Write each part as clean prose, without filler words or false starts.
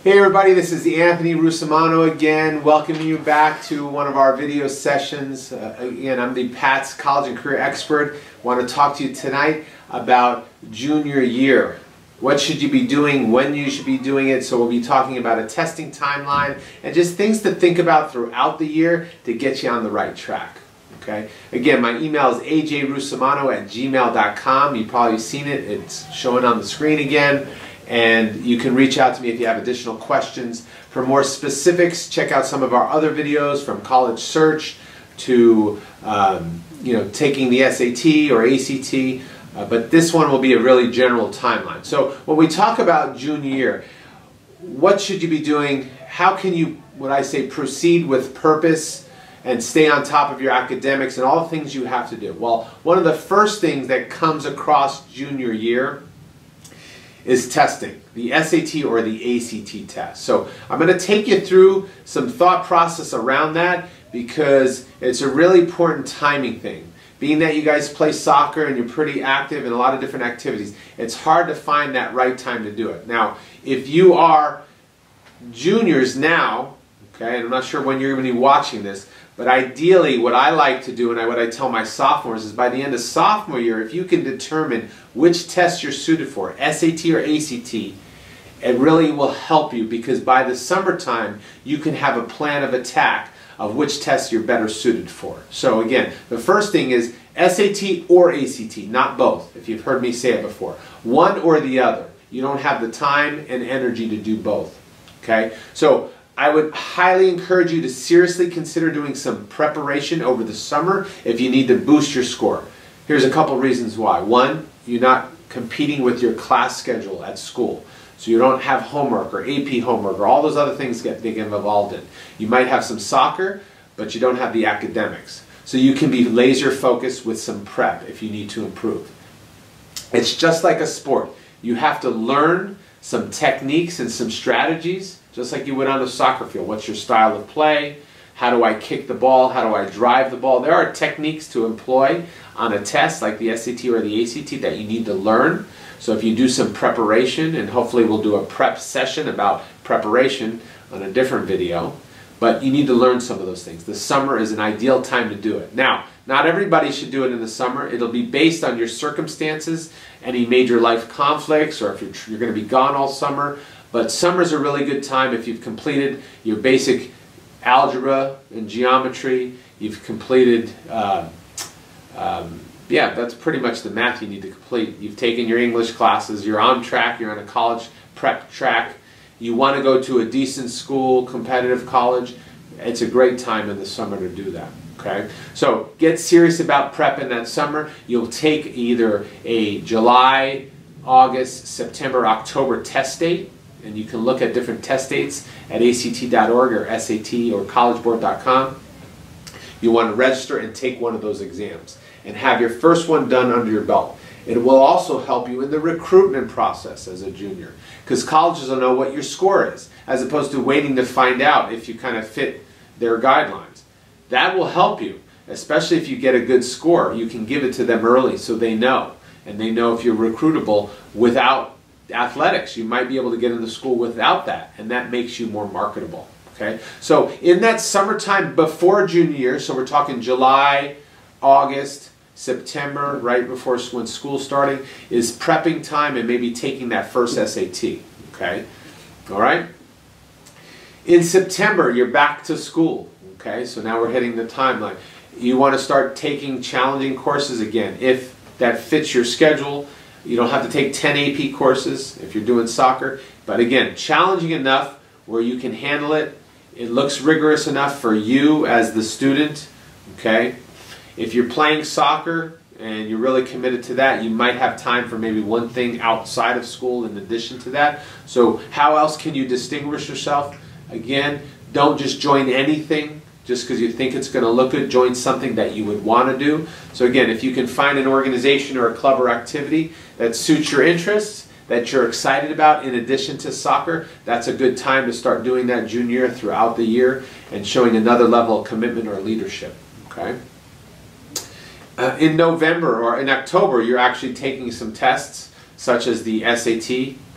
Hey everybody, this is Anthony Russomanno again, welcoming you back to one of our video sessions. Again, I'm the PATS College and Career Expert. I want to talk to you tonight about junior year. What should you be doing, when you should be doing it. So we'll be talking about a testing timeline and just things to think about throughout the year to get you on the right track. Okay. Again, my email is ajrussomanno@gmail.com. You've probably seen it. It's showing on the screen again. And you can reach out to me if you have additional questions. For more specifics, check out some of our other videos, from college search to taking the SAT or ACT. But this one will be a really general timeline. So when we talk about junior year, what should you be doing? How can you, what I say, proceed with purpose and stay on top of your academics and all the things you have to do? Well, one of the first things that comes across junior year is testing, the SAT or the ACT test. So I'm going to take you through some thought process around that because it's a really important timing thing. Being that you guys play soccer and you're pretty active in a lot of different activities, it's hard to find that right time to do it. Now, if you are juniors now, okay, and I'm not sure when you're going to be watching this, but ideally what I like to do and what I tell my sophomores is by the end of sophomore year, if you can determine which test you're suited for, SAT or ACT, it really will help you because by the summertime you can have a plan of attack of which test you're better suited for. So again, the first thing is SAT or ACT, not both, if you've heard me say it before. One or the other. You don't have the time and energy to do both. Okay? So I would highly encourage you to seriously consider doing some preparation over the summer if you need to boost your score. Here's a couple reasons why. One, you're not competing with your class schedule at school. So you don't have homework or AP homework or all those other things they get involved in. You might have some soccer, but you don't have the academics. So you can be laser focused with some prep if you need to improve. It's just like a sport. You have to learn some techniques and some strategies, just like you would on the soccer field. What's your style of play? How do I kick the ball? How do I drive the ball? There are techniques to employ on a test like the SAT or the ACT that you need to learn. So if you do some preparation, and hopefully we'll do a prep session about preparation on a different video, but you need to learn some of those things. The summer is an ideal time to do it. Now, not everybody should do it in the summer. It'll be based on your circumstances, any major life conflicts, or if you're going to be gone all summer. But summer's a really good time if you've completed your basic algebra and geometry, you've completed, yeah, that's pretty much the math you need to complete. You've taken your English classes, you're on track, you're on a college prep track, you want to go to a decent school, competitive college, it's a great time in the summer to do that. Okay? So get serious about prep in that summer. You'll take either a July, August, September, October test date, and you can look at different test dates at ACT.org or SAT or collegeboard.com. You want to register and take one of those exams and have your first one done under your belt. It will also help you in the recruitment process as a junior because colleges will know what your score is as opposed to waiting to find out if you kind of fit their guidelines. That will help you, especially if you get a good score. You can give it to them early so they know, and they know if you're recruitable without athletics. You might be able to get into school without that, and that makes you more marketable. Okay? So in that summertime before junior year, so we're talking July, August, September, right before when school's starting, is prepping time and maybe taking that first SAT. Okay? All right? In September, you're back to school. Okay? So now we're hitting the timeline. You want to start taking challenging courses again. If that fits your schedule, you don't have to take 10 AP courses if you're doing soccer. But again, challenging enough where you can handle it. It looks rigorous enough for you as the student. Okay? If you're playing soccer and you're really committed to that, you might have time for maybe one thing outside of school in addition to that. So how else can you distinguish yourself? Again, don't just join anything just because you think it's going to look good. Join something that you would want to do. So again, if you can find an organization or a club or activity that suits your interests, that you're excited about in addition to soccer, that's a good time to start doing that junior year throughout the year and showing another level of commitment or leadership. Okay? In November or in October, you're actually taking some tests such as the SAT.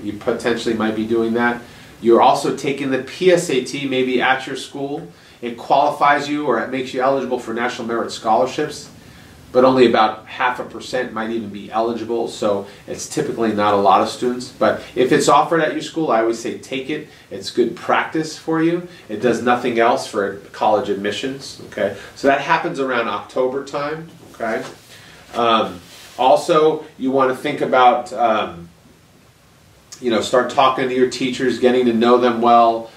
You potentially might be doing that. You're also taking the PSAT maybe at your school. It qualifies you or it makes you eligible for National Merit Scholarships, but only about 0.5% might even be eligible, so it's typically not a lot of students. But if it's offered at your school, I always say take it. It's good practice for you. It does nothing else for college admissions, okay? So that happens around October time, okay? Also, you want to think about, start talking to your teachers, getting to know them well,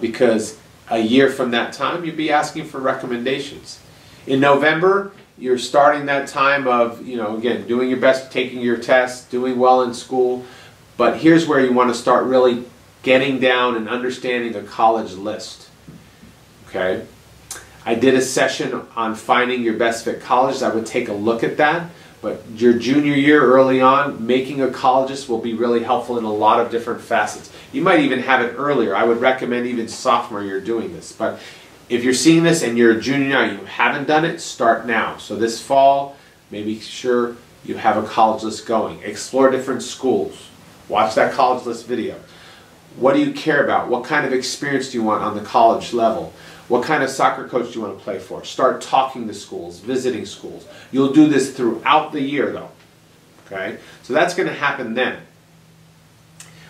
because a year from that time, you'll be asking for recommendations. In November, you're starting that time of, again, doing your best, taking your tests, doing well in school. But here's where you want to start really getting down and understanding a college list. Okay? I did a session on finding your best fit colleges. I would take a look at that. But your junior year early on, making a college list will be really helpful in a lot of different facets. You might even have it earlier. I would recommend even sophomore year doing this. But if you're seeing this and you're a junior now, you haven't done it, start now. So this fall, maybe sure you have a college list going. Explore different schools. Watch that college list video. What do you care about? What kind of experience do you want on the college level? What kind of soccer coach do you want to play for? Start talking to schools, visiting schools. You'll do this throughout the year though. Okay? So that's going to happen then.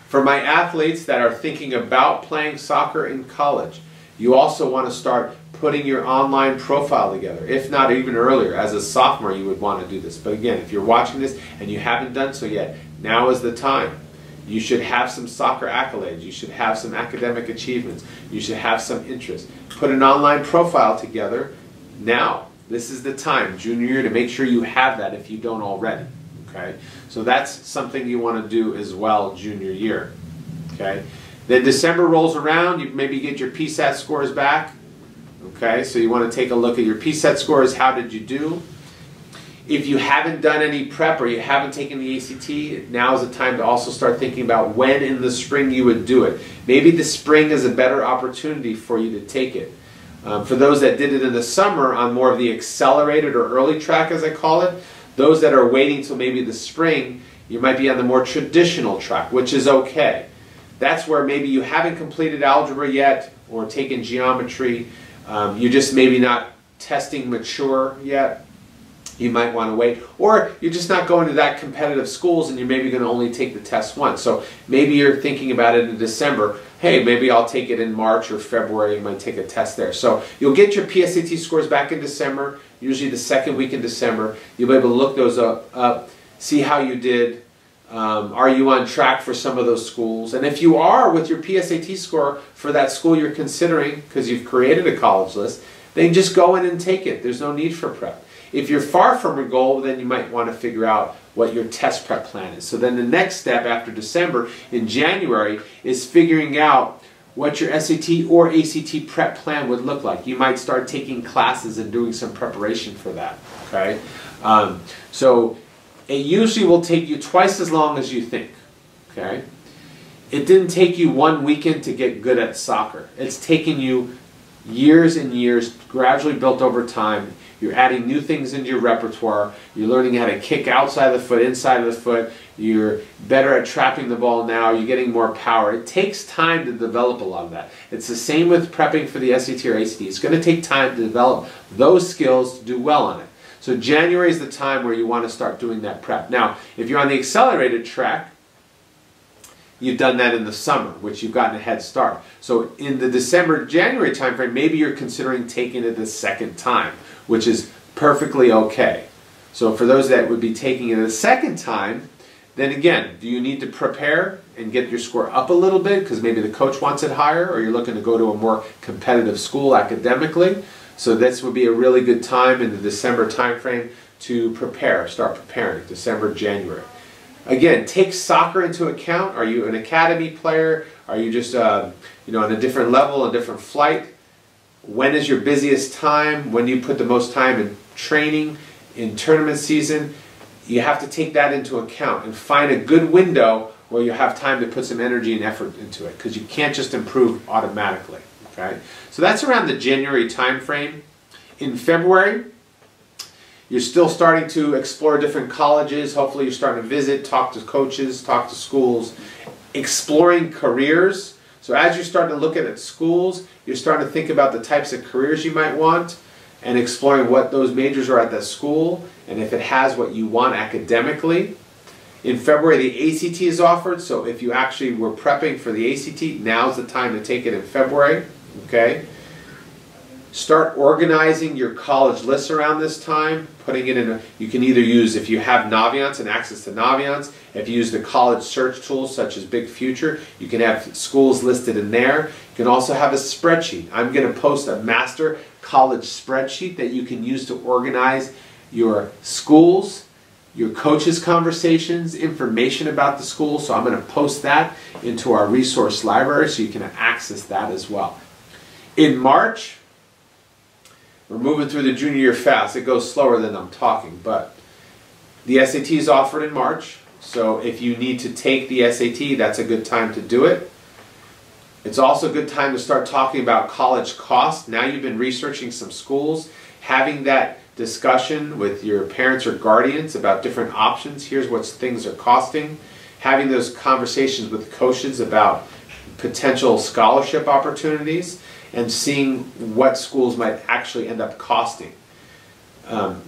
For my athletes that are thinking about playing soccer in college, you also want to start putting your online profile together. If not even earlier, as a sophomore you would want to do this. But again, if you're watching this and you haven't done so yet, now is the time. You should have some soccer accolades. You should have some academic achievements. You should have some interest. Put an online profile together now. This is the time, junior year, to make sure you have that if you don't already. Okay? So that's something you want to do as well junior year. Okay? Then December rolls around, you maybe get your PSAT scores back. Okay, so you want to take a look at your PSAT scores. How did you do? If you haven't done any prep or you haven't taken the ACT, now is the time to also start thinking about when in the spring you would do it. Maybe the spring is a better opportunity for you to take it. For those that did it in the summer on more of the accelerated or early track, as I call it, those that are waiting till maybe the spring, you might be on the more traditional track, which is okay. That's where maybe you haven't completed algebra yet or taken geometry. You're just maybe not testing mature yet. You might want to wait. Or you're just not going to that competitive schools and you're maybe going to only take the test once. So maybe you're thinking about it in December. Hey, maybe I'll take it in March or February. You might take a test there. So you'll get your PSAT scores back in December, usually the second week in December. You'll be able to look those up, see how you did. Are you on track for some of those schools? And if you are with your PSAT score for that school you're considering, because you've created a college list, then just go in and take it. There's no need for prep. If you're far from your goal, then you might want to figure out what your test prep plan is. So then the next step after December, in January, is figuring out what your SAT or ACT prep plan would look like. You might start taking classes and doing some preparation for that. Okay, so it usually will take you twice as long as you think. Okay, it didn't take you one weekend to get good at soccer. It's taken you years and years, gradually built over time. You're adding new things into your repertoire. You're learning how to kick outside the foot, inside of the foot. You're better at trapping the ball now. You're getting more power. It takes time to develop a lot of that. It's the same with prepping for the SAT or ACT. It's going to take time to develop those skills to do well on it. So January is the time where you want to start doing that prep. Now, if you're on the accelerated track, you've done that in the summer, which you've gotten a head start. So in the December-January timeframe, maybe you're considering taking it a second time, which is perfectly okay. So for those that would be taking it a second time, then again, do you need to prepare and get your score up a little bit because maybe the coach wants it higher or you're looking to go to a more competitive school academically? So this would be a really good time in the December timeframe to prepare, start preparing, December, January. Again, take soccer into account. Are you an academy player? Are you just on a different level, a different flight? When is your busiest time? When do you put the most time in training, in tournament season? You have to take that into account and find a good window where you have time to put some energy and effort into it, because you can't just improve automatically. Okay? So that's around the January time frame. In February, you're still starting to explore different colleges. Hopefully you're starting to visit, talk to coaches, talk to schools, exploring careers. So as you're starting to look at schools, you're starting to think about the types of careers you might want and exploring what those majors are at that school and if it has what you want academically. In February, the ACT is offered, so if you actually were prepping for the ACT, now's the time to take it in February, okay? Start organizing your college lists around this time, putting it in a, you can either use, if you have Naviance and access to Naviance, if you use the college search tools such as Big Future, you can have schools listed in there. You can also have a spreadsheet. I'm going to post a master college spreadsheet that you can use to organize your schools, your coaches' conversations, information about the school. So I'm going to post that into our resource library so you can access that as well. In March, we're moving through the junior year fast. It goes slower than I'm talking, but the SAT is offered in March. So if you need to take the SAT, that's a good time to do it. It's also a good time to start talking about college costs. Now you've been researching some schools, having that discussion with your parents or guardians about different options. Here's what things are costing. Having those conversations with coaches about potential scholarship opportunities and seeing what schools might actually end up costing.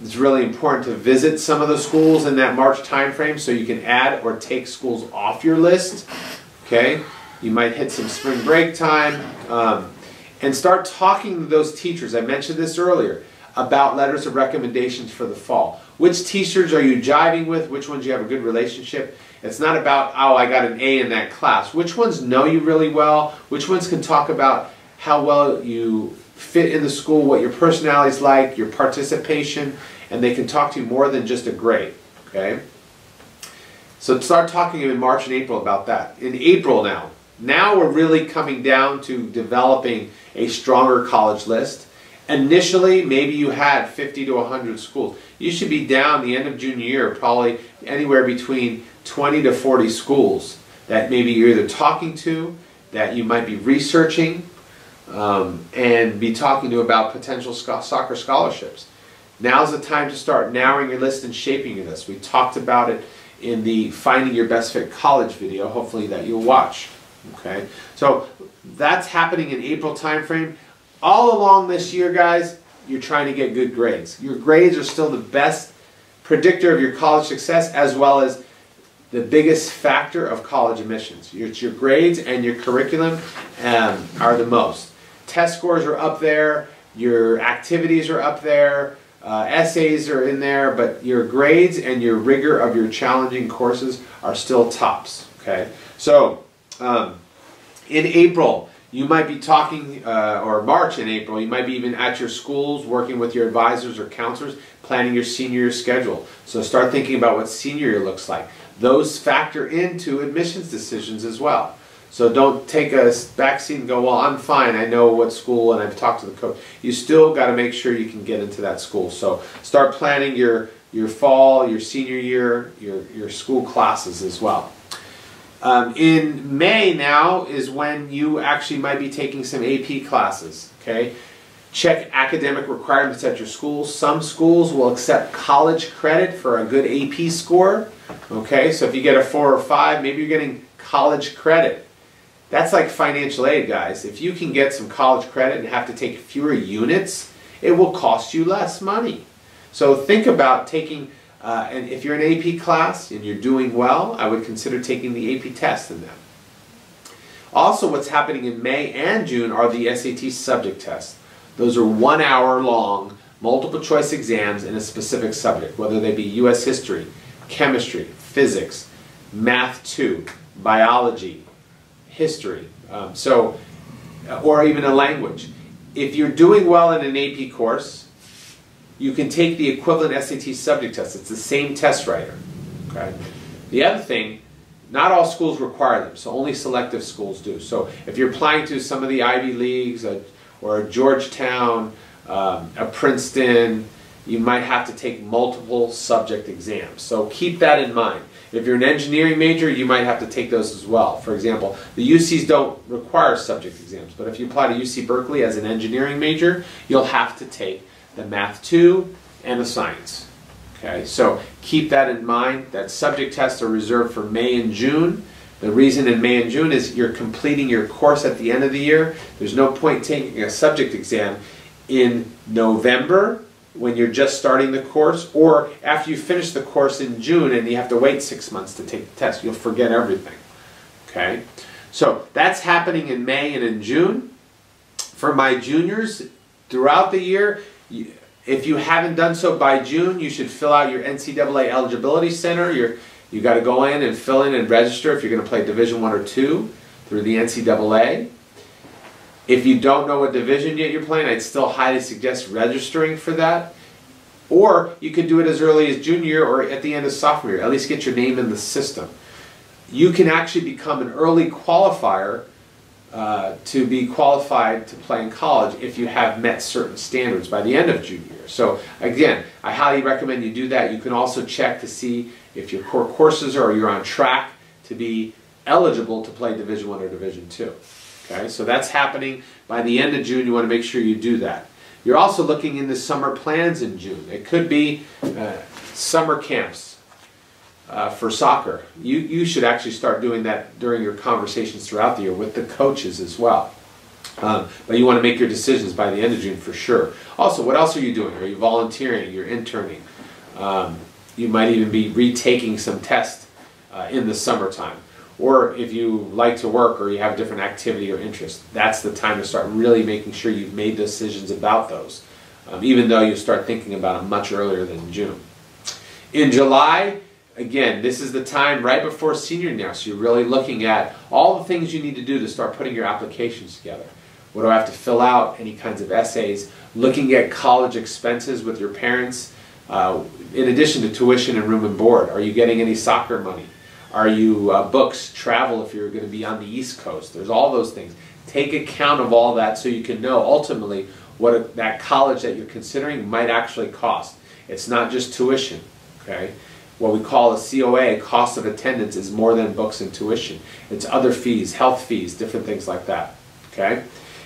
It's really important to visit some of the schools in that March time frame so you can add or take schools off your list. Okay, you might hit some spring break time and start talking to those teachers. I mentioned this earlier about letters of recommendations for the fall. Which teachers are you jiving with? Which ones you have a good relationship? It's not about, oh, I got an A in that class. Which ones know you really well? Which ones can talk about how well you fit in the school, what your personality is like, your participation, and they can talk to you more than just a grade, okay? So start talking in March and April about that. In April now we're really coming down to developing a stronger college list. Initially, maybe you had 50 to 100 schools. You should be down the end of junior year, probably anywhere between 20 to 40 schools that maybe you're either talking to, that you might be researching, and be talking to about potential soccer scholarships. Now's the time to start narrowing your list and shaping your list. We talked about it in the Finding Your Best Fit College video, hopefully that you'll watch. Okay, so that's happening in April timeframe. All along this year, guys, you're trying to get good grades. Your grades are still the best predictor of your college success, as well as the biggest factor of college admissions. It's your grades and your curriculum are the most. Test scores are up there, your activities are up there, essays are in there, but your grades and your rigor of your challenging courses are still tops. Okay, so in April, you might be talking, or March and April, you might be even at your schools working with your advisors or counselors, planning your senior year schedule. So start thinking about what senior year looks like. Those factor into admissions decisions as well. So don't take a backseat and go, well, I'm fine, I know what school and I've talked to the coach. You still got to make sure you can get into that school. So start planning your fall, your senior year, your school classes as well. In May now is when you actually might be taking some AP classes, okay? Check academic requirements at your school. Some schools will accept college credit for a good AP score, okay? So if you get a 4 or 5, maybe you're getting college credit. That's like financial aid, guys. If you can get some college credit and have to take fewer units, it will cost you less money. So think about taking, and if you're in an AP class and you're doing well, I would consider taking the AP test in them. Also, what's happening in May and June are the SAT subject tests. Those are 1 hour long, multiple choice exams in a specific subject, whether they be U.S. history, chemistry, physics, math 2, biology, history, or even a language. If you're doing well in an AP course, you can take the equivalent SAT subject test. It's the same test writer. Okay? The other thing, not all schools require them, so only selective schools do. So if you're applying to some of the Ivy Leagues, or a Georgetown, a Princeton, you might have to take multiple subject exams. So keep that in mind. If you're an engineering major, you might have to take those as well. For example, the UCs don't require subject exams, but if you apply to UC Berkeley as an engineering major, you'll have to take the Math 2 and the Science. Okay, so keep that in mind. That subject tests are reserved for May and June. The reason in May and June is you're completing your course at the end of the year. There's no point taking a subject exam in November when you're just starting the course, or after you finish the course in June and you have to wait 6 months to take the test. You'll forget everything. Okay? So that's happening in May and in June. For my juniors, throughout the year, if you haven't done so by June, you should fill out your NCAA Eligibility Center. You got to go in and fill in and register if you're going to play Division I or II through the NCAA. If you don't know what division yet you're playing, I'd still highly suggest registering for that. Or you could do it as early as junior year or at the end of sophomore year. At least get your name in the system. You can actually become an early qualifier to be qualified to play in college if you have met certain standards by the end of junior year. So again, I highly recommend you do that. You can also check to see if your core courses are, or you're on track to be eligible to play Division I or Division II. Okay, so that's happening by the end of June. You want to make sure you do that. You're also looking into summer plans in June. It could be summer camps for soccer. You should actually start doing that during your conversations throughout the year with the coaches as well. But you want to make your decisions by the end of June for sure. Also, what else are you doing? Are you volunteering? You're interning? You might even be retaking some tests in the summertime. Or if you like to work or you have a different activity or interest, that's the time to start really making sure you've made decisions about those, even though you start thinking about them much earlier than June. In July, again, this is the time right before senior year, so you're really looking at all the things you need to do to start putting your applications together. What do I have to fill out? Any kinds of essays? Looking at college expenses with your parents. In addition to tuition and room and board, are you getting any soccer money? Are you books, travel if you're going to be on the East Coast? There's all those things. Take account of all that so you can know ultimately what that college that you're considering might actually cost. It's not just tuition. Okay? What we call a COA, cost of attendance, is more than books and tuition. It's other fees, health fees, different things like that. Okay?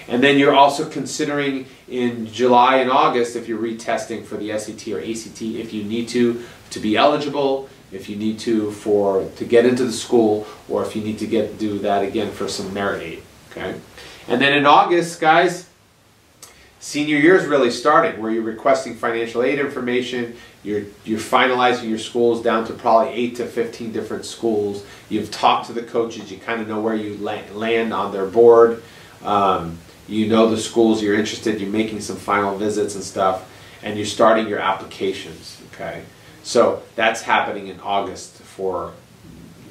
And then you're also considering in July and August, if you're retesting for the SAT or ACT, if you need to be eligible, if you need to get into the school, or if you need to do that again for some merit aid. Okay? And then in August, guys, senior year is really starting, where you're requesting financial aid information, you're finalizing your schools down to probably 8 to 15 different schools. You've talked to the coaches, you kind of know where you land on their board. You know the schools you're interested, you're making some final visits and stuff, and you're starting your applications. Okay? So that's happening in August for,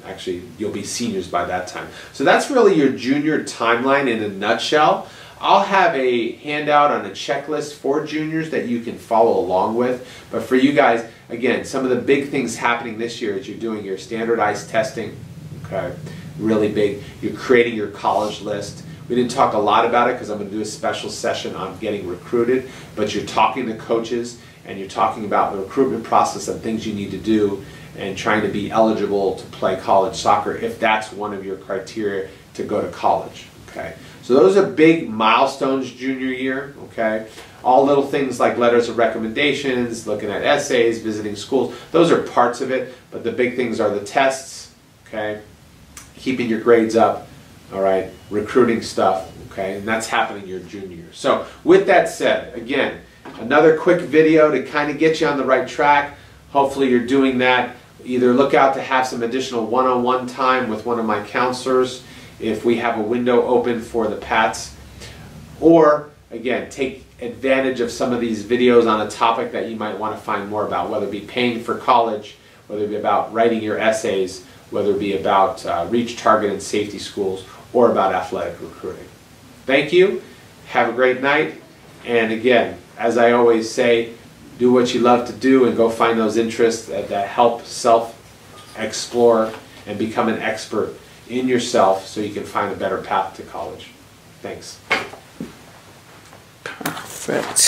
actually, you'll be seniors by that time. So that's really your junior timeline in a nutshell. I'll have a handout on a checklist for juniors that you can follow along with. But for you guys, again, some of the big things happening this year is you're doing your standardized testing, okay, really big. You're creating your college list. We didn't talk a lot about it because I'm going to do a special session on getting recruited, but you're talking to coaches and you're talking about the recruitment process and things you need to do and trying to be eligible to play college soccer if that's one of your criteria to go to college. Okay, so those are big milestones junior year. Okay, all little things like letters of recommendations, looking at essays, visiting schools, those are parts of it, but the big things are the tests, okay, keeping your grades up, all right, recruiting stuff, okay, and that's happening your junior year. So with that said, again, another quick video to kind of get you on the right track. Hopefully you're doing that. Either look out to have some additional one-on-one time with one of my counselors if we have a window open for the PATS, or again, take advantage of some of these videos on a topic that you might want to find more about, whether it be paying for college, whether it be about writing your essays, whether it be about reach, target, and safety schools, or about athletic recruiting. Thank you. Have a great night. And again, as I always say, do what you love to do and go find those interests that help self-explore and become an expert in yourself so you can find a better path to college. Thanks. Perfect.